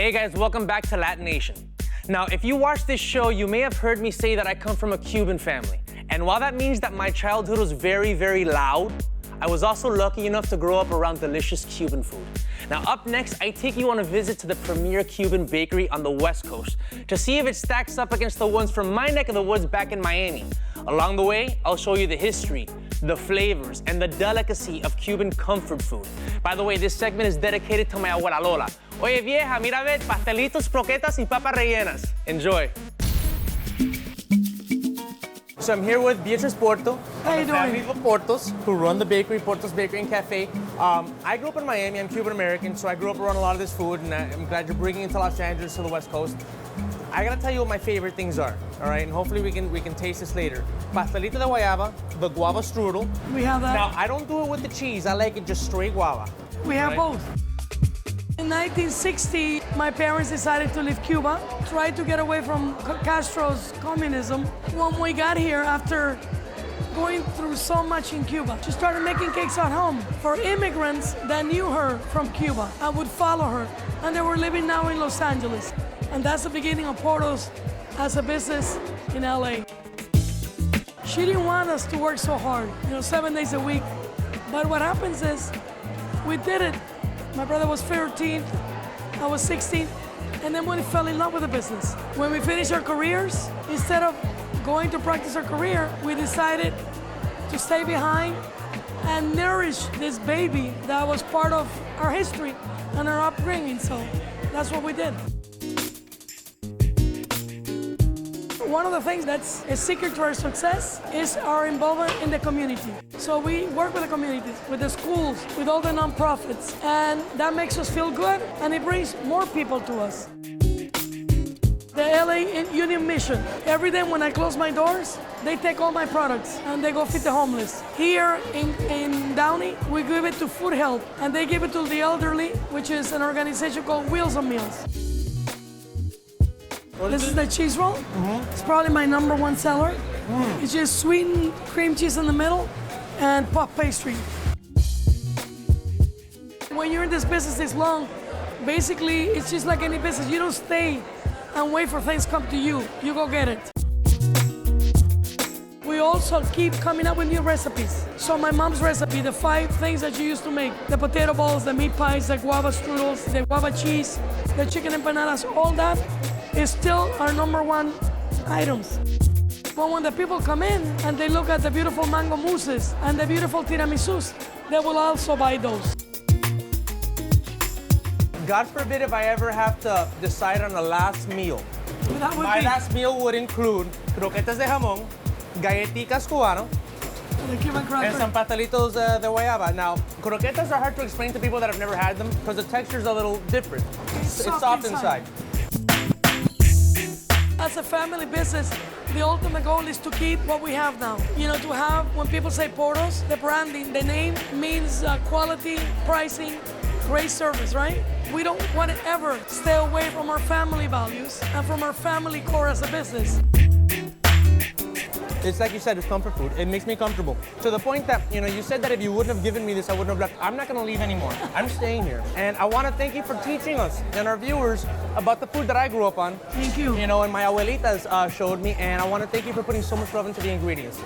Hey guys, welcome back to LatiNation. Now, if you watch this show, you may have heard me say that I come from a Cuban family. And while that means that my childhood was very, very loud, I was also lucky enough to grow up around delicious Cuban food. Now, up next, I take you on a visit to the premier Cuban bakery on the West Coast to see if it stacks up against the ones from my neck of the woods back in Miami. Along the way, I'll show you the history, the flavors, and the delicacy of Cuban comfort food. By the way, this segment is dedicated to my abuela Lola. Oye vieja, mira ver, pastelitos, croquetas, y papas rellenas. Enjoy. So I'm here with Beatrice Porto, How you the doing? family of Portos, who run the bakery, Porto's Bakery and Cafe. I grew up in Miami. I'm Cuban American, so I grew up around a lot of this food, and I'm glad you're bringing it to Los Angeles, to the West Coast. I gotta tell you what my favorite things are, all right? And hopefully we can taste this later. Pastelito de guayaba, the guava strudel. We have that. Now, I don't do it with the cheese. I like it just straight guava. We have right. both. In 1960, my parents decided to leave Cuba, tried to get away from Castro's communism. When we got here, after going through so much in Cuba, she started making cakes at home for immigrants that knew her from Cuba and would follow her. And they were living now in Los Angeles. And that's the beginning of Porto's as a business in LA. She didn't want us to work so hard, 7 days a week. But what happens is, we did it. My brother was 13, I was 16, and then we fell in love with the business. When we finished our careers, instead of going to practice our career, we decided to stay behind and nourish this baby that was part of our history and our upbringing, so that's what we did. One of the things that's a secret to our success is our involvement in the community. So we work with the communities, with the schools, with all the nonprofits, and that makes us feel good, and it brings more people to us. The LA Union Mission. Every day when I close my doors, they take all my products and they go feed the homeless. Here in Downey, we give it to Food Help, and they give it to the elderly, which is an organization called Wheels on Meals. This is the cheese roll. It's probably my #1 seller. It's just sweetened cream cheese in the middle and puff pastry. When you're in this business this long, basically it's just like any business. You don't stay and wait for things to come to you. You go get it. We also keep coming up with new recipes. So my mom's recipe, the 5 things that she used to make, the potato balls, the meat pies, the guava strudels, the guava cheese, the chicken empanadas, all that is still our #1 items. But when the people come in and they look at the beautiful mango mousses and the beautiful tiramisus, they will also buy those. God forbid if I ever have to decide on a last meal. That would My be last meal would include croquetas de jamón, galletitas cubano, the Cuban and cracker. some pastelitos de guayaba. Now, croquetas are hard to explain to people that have never had them because the texture's a little different. It's soft inside. As a family business, the ultimate goal is to keep what we have now. To have, when people say Portos, the branding, the name means quality, pricing, great service, right? We don't want to ever stay away from our family values and from our family core as a business. It's like you said, it's comfort food. It makes me comfortable. To the point that, you said that if you wouldn't have given me this, I wouldn't have left. I'm not gonna leave anymore. I'm staying here. And I wanna thank you for teaching us and our viewers about the food that I grew up on. Thank you. And my abuelitas showed me, and I wanna thank you for putting so much love into the ingredients.